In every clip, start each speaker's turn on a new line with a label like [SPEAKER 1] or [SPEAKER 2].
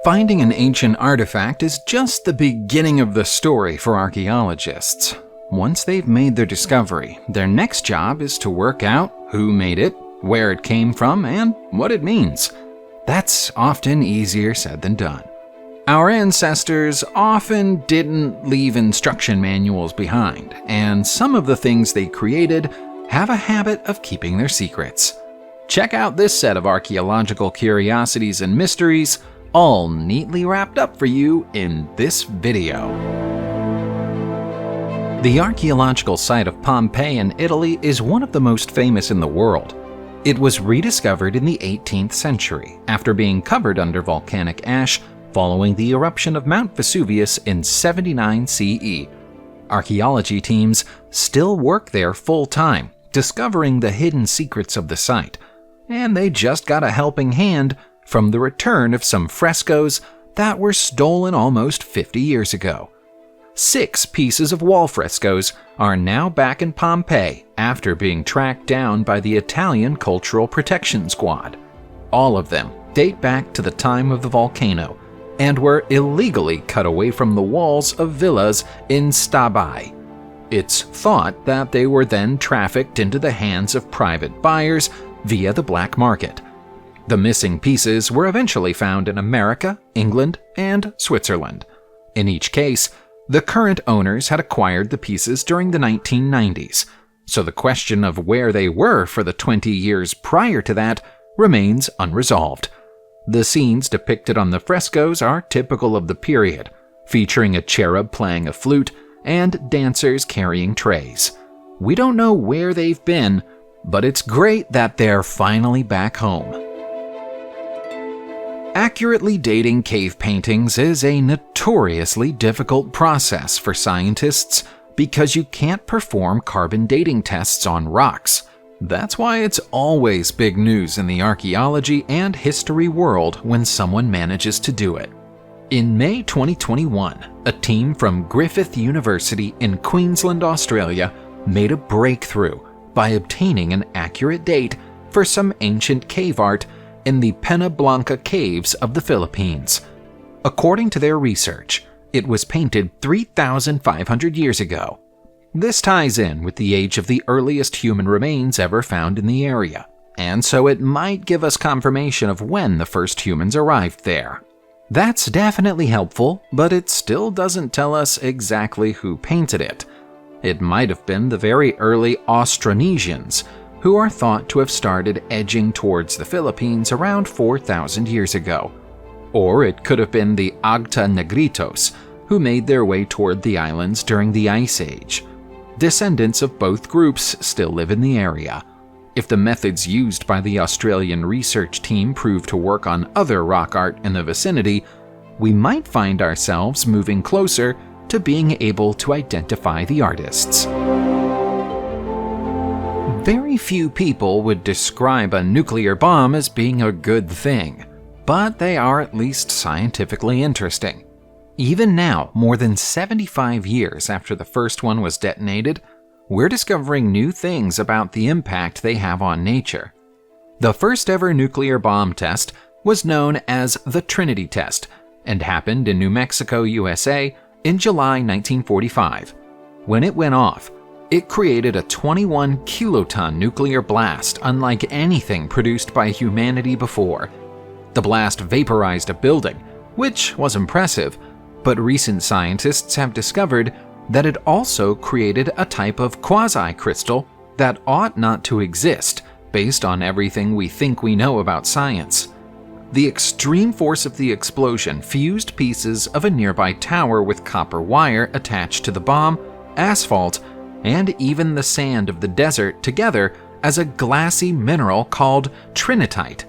[SPEAKER 1] Finding an ancient artifact is just the beginning of the story for archaeologists. Once they've made their discovery, their next job is to work out who made it, where it came from, and what it means. That's often easier said than done. Our ancestors often didn't leave instruction manuals behind, and some of the things they created have a habit of keeping their secrets. Check out this set of archaeological curiosities and mysteries, all neatly wrapped up for you in this video. The archaeological site of Pompeii in Italy is one of the most famous in the world. It was rediscovered in the 18th century after being covered under volcanic ash following the eruption of Mount Vesuvius in 79 CE. Archaeology teams still work there full-time, discovering the hidden secrets of the site, and they just got a helping hand from the return of some frescoes that were stolen almost 50 years ago. 6 pieces of wall frescoes are now back in Pompeii after being tracked down by the Italian Cultural Protection Squad. All of them date back to the time of the volcano and were illegally cut away from the walls of villas in Stabai. It's thought that they were then trafficked into the hands of private buyers via the black market. The missing pieces were eventually found in America, England, and Switzerland. In each case, the current owners had acquired the pieces during the 1990s, so the question of where they were for the 20 years prior to that remains unresolved. The scenes depicted on the frescoes are typical of the period, featuring a cherub playing a flute and dancers carrying trays. We don't know where they've been, but it's great that they're finally back home. Accurately dating cave paintings is a notoriously difficult process for scientists because you can't perform carbon dating tests on rocks. That's why it's always big news in the archaeology and history world when someone manages to do it. In May 2021, a team from Griffith University in Queensland, Australia, made a breakthrough by obtaining an accurate date for some ancient cave art in the Pena Blanca caves of the Philippines. According to their research, it was painted 3,500 years ago. This ties in with the age of the earliest human remains ever found in the area, and so it might give us confirmation of when the first humans arrived there. That's definitely helpful, but it still doesn't tell us exactly who painted it. It might have been the very early Austronesians, who are thought to have started edging towards the Philippines around 4,000 years ago. Or it could have been the Agta Negritos, who made their way toward the islands during the Ice Age. Descendants of both groups still live in the area. If the methods used by the Australian research team prove to work on other rock art in the vicinity, we might find ourselves moving closer to being able to identify the artists. Very few people would describe a nuclear bomb as being a good thing, but they are at least scientifically interesting. Even now, more than 75 years after the first one was detonated, we're discovering new things about the impact they have on nature. The first ever nuclear bomb test was known as the Trinity Test and happened in New Mexico, USA in July 1945. When it went off, it created a 21 kiloton nuclear blast unlike anything produced by humanity before. The blast vaporized a building, which was impressive, but recent scientists have discovered that it also created a type of quasi-crystal that ought not to exist based on everything we think we know about science. The extreme force of the explosion fused pieces of a nearby tower with copper wire attached to the bomb, asphalt, and even the sand of the desert together as a glassy mineral called trinitite.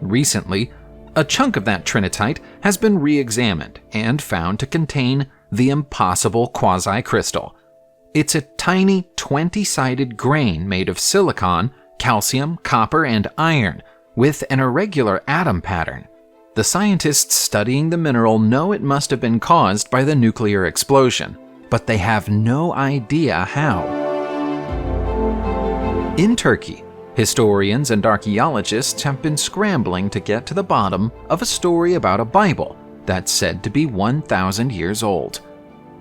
[SPEAKER 1] Recently, a chunk of that trinitite has been re-examined and found to contain the impossible quasi-crystal. It's a tiny 20-sided grain made of silicon, calcium, copper, and iron, with an irregular atom pattern. The scientists studying the mineral know it must have been caused by the nuclear explosion, but they have no idea how. In Turkey, historians and archaeologists have been scrambling to get to the bottom of a story about a Bible that's said to be 1,000 years old.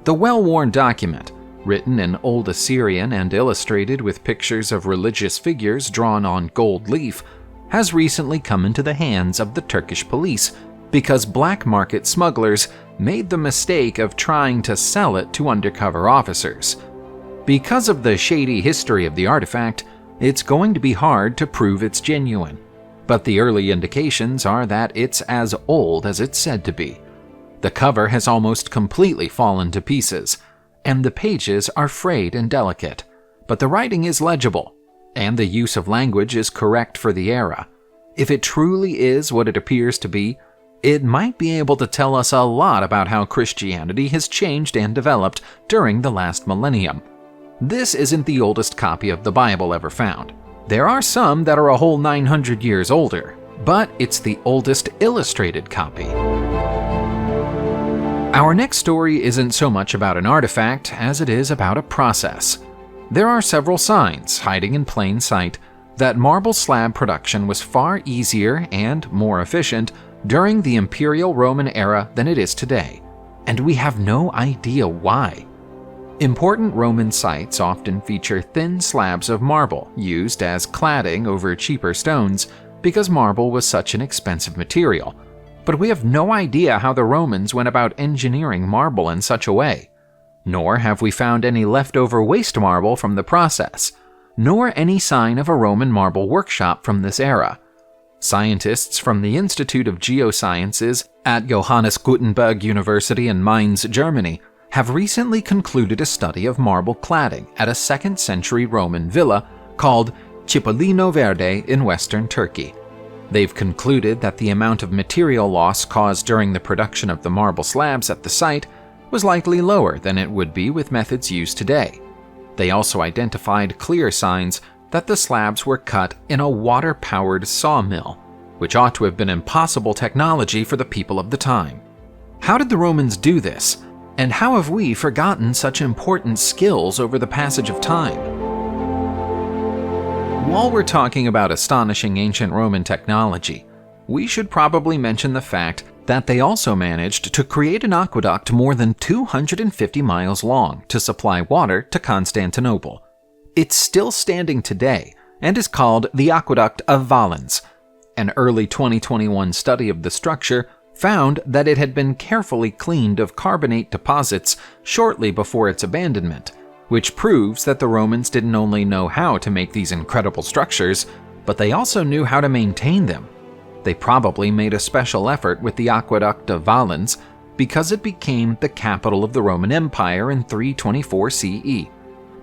[SPEAKER 1] The well-worn document, written in Old Assyrian and illustrated with pictures of religious figures drawn on gold leaf, has recently come into the hands of the Turkish police because black market smugglers made the mistake of trying to sell it to undercover officers. Because of the shady history of the artifact, it's going to be hard to prove it's genuine, but the early indications are that it's as old as it's said to be. The cover has almost completely fallen to pieces, and the pages are frayed and delicate, but the writing is legible, and the use of language is correct for the era. If it truly is what it appears to be, it might be able to tell us a lot about how Christianity has changed and developed during the last millennium. This isn't the oldest copy of the Bible ever found. There are some that are a whole 900 years older, but it's the oldest illustrated copy. Our next story isn't so much about an artifact as it is about a process. There are several signs, hiding in plain sight, that marble slab production was far easier and more efficient during the Imperial Roman era than it is today, and we have no idea why. Important Roman sites often feature thin slabs of marble used as cladding over cheaper stones because marble was such an expensive material, but we have no idea how the Romans went about engineering marble in such a way. Nor have we found any leftover waste marble from the process, nor any sign of a Roman marble workshop from this era. Scientists from the Institute of Geosciences at Johannes Gutenberg University in Mainz, Germany, have recently concluded a study of marble cladding at a 2nd century Roman villa called Cipollino Verde in western Turkey. They've concluded that the amount of material loss caused during the production of the marble slabs at the site was likely lower than it would be with methods used today. They also identified clear signs that the slabs were cut in a water-powered sawmill, which ought to have been impossible technology for the people of the time. How did the Romans do this? And how have we forgotten such important skills over the passage of time? While we're talking about astonishing ancient Roman technology, we should probably mention the fact that they also managed to create an aqueduct more than 250 miles long to supply water to Constantinople. It's still standing today and is called the Aqueduct of Valens. An early 2021 study of the structure found that it had been carefully cleaned of carbonate deposits shortly before its abandonment, which proves that the Romans didn't only know how to make these incredible structures, but they also knew how to maintain them. They probably made a special effort with the Aqueduct of Valens because it became the capital of the Roman Empire in 324 CE.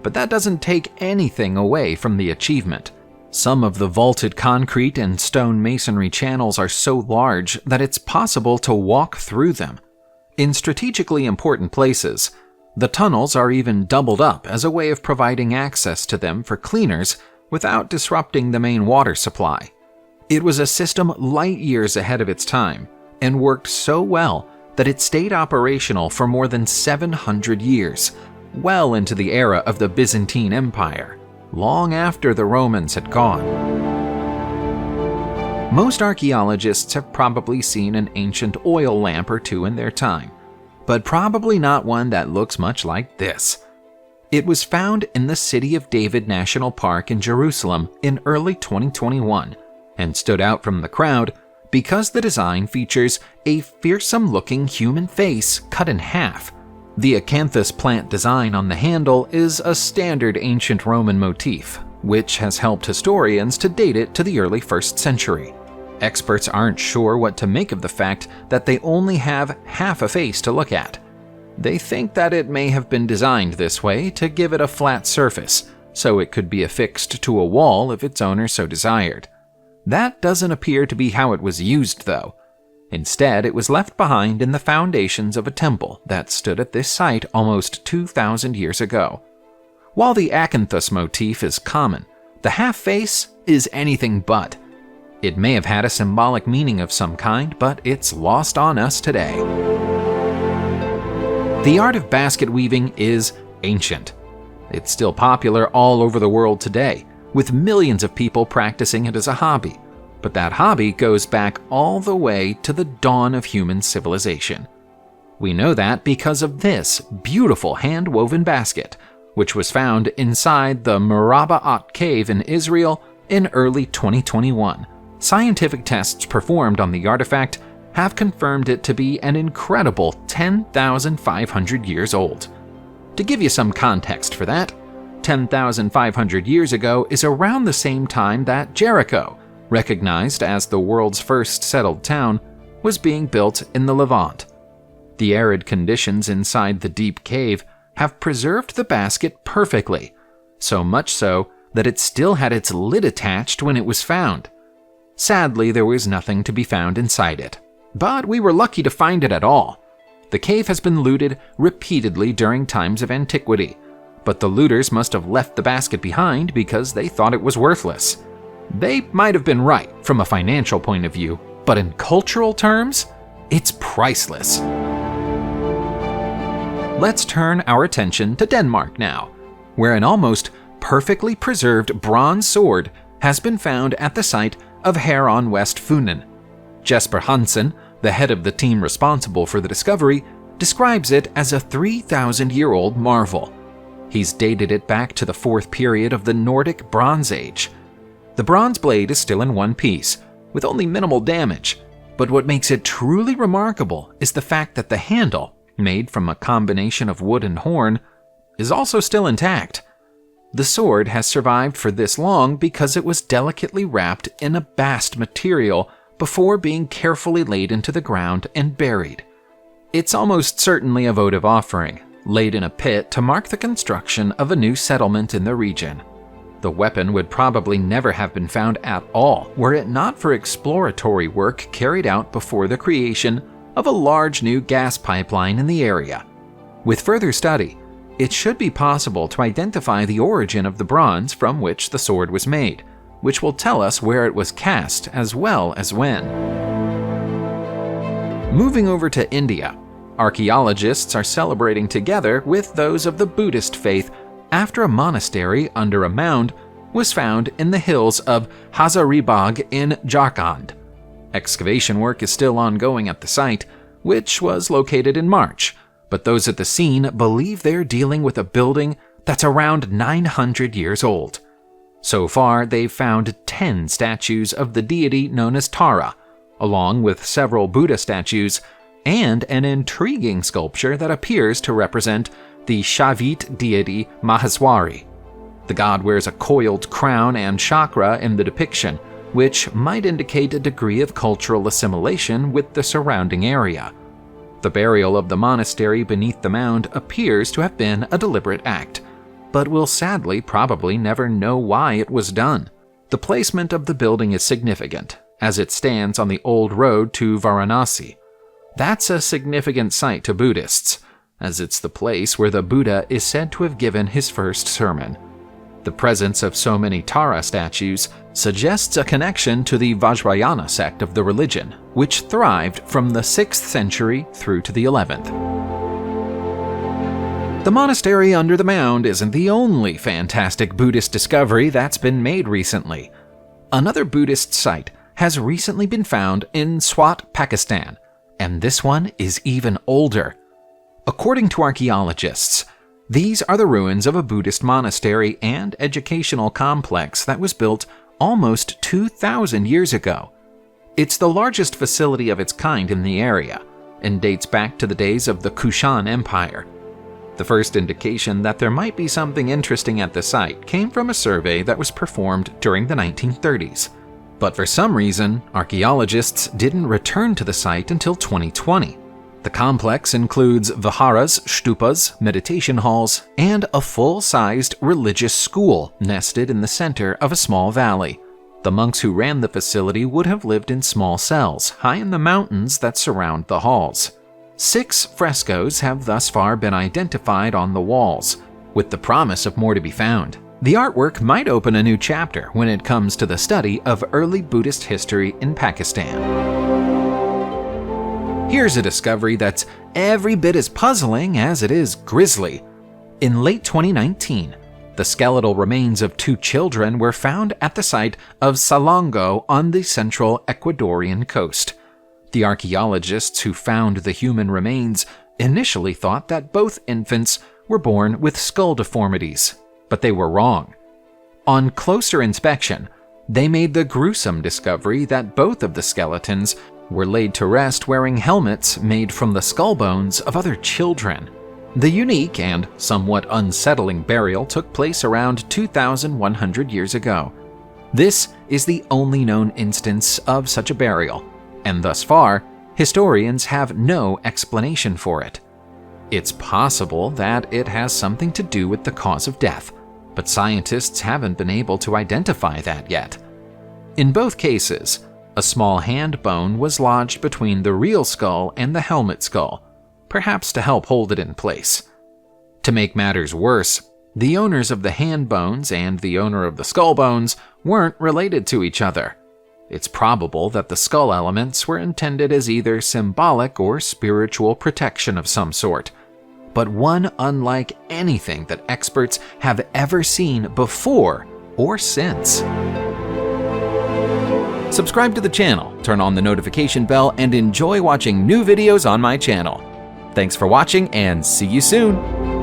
[SPEAKER 1] But that doesn't take anything away from the achievement. Some of the vaulted concrete and stone masonry channels are so large that it's possible to walk through them. In strategically important places, the tunnels are even doubled up as a way of providing access to them for cleaners without disrupting the main water supply. It was a system light years ahead of its time and worked so well that it stayed operational for more than 700 years, well into the era of the Byzantine Empire, long after the Romans had gone. Most archaeologists have probably seen an ancient oil lamp or two in their time, but probably not one that looks much like this. It was found in the City of David National Park in Jerusalem in early 2021 and stood out from the crowd because the design features a fearsome-looking human face cut in half. The acanthus plant design on the handle is a standard ancient Roman motif, which has helped historians to date it to the early 1st century. Experts aren't sure what to make of the fact that they only have half a face to look at. They think that it may have been designed this way to give it a flat surface, so it could be affixed to a wall if its owner so desired. That doesn't appear to be how it was used, though. Instead, it was left behind in the foundations of a temple that stood at this site almost 2,000 years ago. While the acanthus motif is common, the half-face is anything but. It may have had a symbolic meaning of some kind, but it's lost on us today. The art of basket weaving is ancient. It's still popular all over the world today, with millions of people practicing it as a hobby. but that hobby goes back all the way to the dawn of human civilization. We know that because of this beautiful hand-woven basket, which was found inside the Muraba'at cave in Israel in early 2021. Scientific tests performed on the artifact have confirmed it to be an incredible 10,500 years old. To give you some context for that, 10,500 years ago is around the same time that Jericho, recognized as the world's first settled town, was being built in the Levant. The arid conditions inside the deep cave have preserved the basket perfectly, so much so that it still had its lid attached when it was found. Sadly, there was nothing to be found inside it, but we were lucky to find it at all. The cave has been looted repeatedly during times of antiquity, but the looters must have left the basket behind because they thought it was worthless. They might have been right from a financial point of view, but in cultural terms, it's priceless. Let's turn our attention to Denmark now, where an almost perfectly preserved bronze sword has been found at the site of Heron West Funen. Jesper Hansen, the head of the team responsible for the discovery, describes it as a 3,000-year-old marvel. He's dated it back to the 4th period of the Nordic Bronze Age. The bronze blade is still in one piece, with only minimal damage, but what makes it truly remarkable is the fact that the handle, made from a combination of wood and horn, is also still intact. The sword has survived for this long because it was delicately wrapped in a bast material before being carefully laid into the ground and buried. It's almost certainly a votive offering, laid in a pit to mark the construction of a new settlement in the region. The weapon would probably never have been found at all were it not for exploratory work carried out before the creation of a large new gas pipeline in the area. With further study, it should be possible to identify the origin of the bronze from which the sword was made, which will tell us where it was cast as well as when. Moving over to India, archaeologists are celebrating together with those of the Buddhist faith after a monastery under a mound was found in the hills of Hazaribagh in Jharkhand. Excavation work is still ongoing at the site, which was located in March, but those at the scene believe they're dealing with a building that's around 900 years old. So far, they've found 10 statues of the deity known as Tara, along with several Buddha statues, and an intriguing sculpture that appears to represent the Shaivite deity Maheswari. The god wears a coiled crown and chakra in the depiction, which might indicate a degree of cultural assimilation with the surrounding area. The burial of the monastery beneath the mound appears to have been a deliberate act, but we'll sadly probably never know why it was done. The placement of the building is significant, as it stands on the old road to Varanasi. That's a significant site to Buddhists, as it's the place where the Buddha is said to have given his first sermon. The presence of so many Tara statues suggests a connection to the Vajrayana sect of the religion, which thrived from the 6th century through to the 11th. The monastery under the mound isn't the only fantastic Buddhist discovery that's been made recently. Another Buddhist site has recently been found in Swat, Pakistan, and this one is even older. According to archaeologists, these are the ruins of a Buddhist monastery and educational complex that was built almost 2,000 years ago. It's the largest facility of its kind in the area and dates back to the days of the Kushan Empire. The first indication that there might be something interesting at the site came from a survey that was performed during the 1930s. But for some reason, archaeologists didn't return to the site until 2020. The complex includes viharas, stupas, meditation halls, and a full-sized religious school nested in the center of a small valley. The monks who ran the facility would have lived in small cells high in the mountains that surround the halls. 6 frescoes have thus far been identified on the walls, with the promise of more to be found. The artwork might open a new chapter when it comes to the study of early Buddhist history in Pakistan. Here's a discovery that's every bit as puzzling as it is grisly. In late 2019, The skeletal remains of 2 children were found at the site of Salongo on the central Ecuadorian coast. The archaeologists who found the human remains initially thought that both infants were born with skull deformities, but they were wrong. On closer inspection, they made the gruesome discovery that both of the skeletons were laid to rest wearing helmets made from the skull bones of other children. The unique and somewhat unsettling burial took place around 2,100 years ago. This is the only known instance of such a burial, and thus far, historians have no explanation for it. It's possible that it has something to do with the cause of death, but scientists haven't been able to identify that yet. In both cases, a small hand bone was lodged between the real skull and the helmet skull, perhaps to help hold it in place. To make matters worse, the owners of the hand bones and the owner of the skull bones weren't related to each other. It's probable that the skull elements were intended as either symbolic or spiritual protection of some sort, but one unlike anything that experts have ever seen before or since. Subscribe to the channel, turn on the notification bell, and enjoy watching new videos on my channel. Thanks for watching, and see you soon!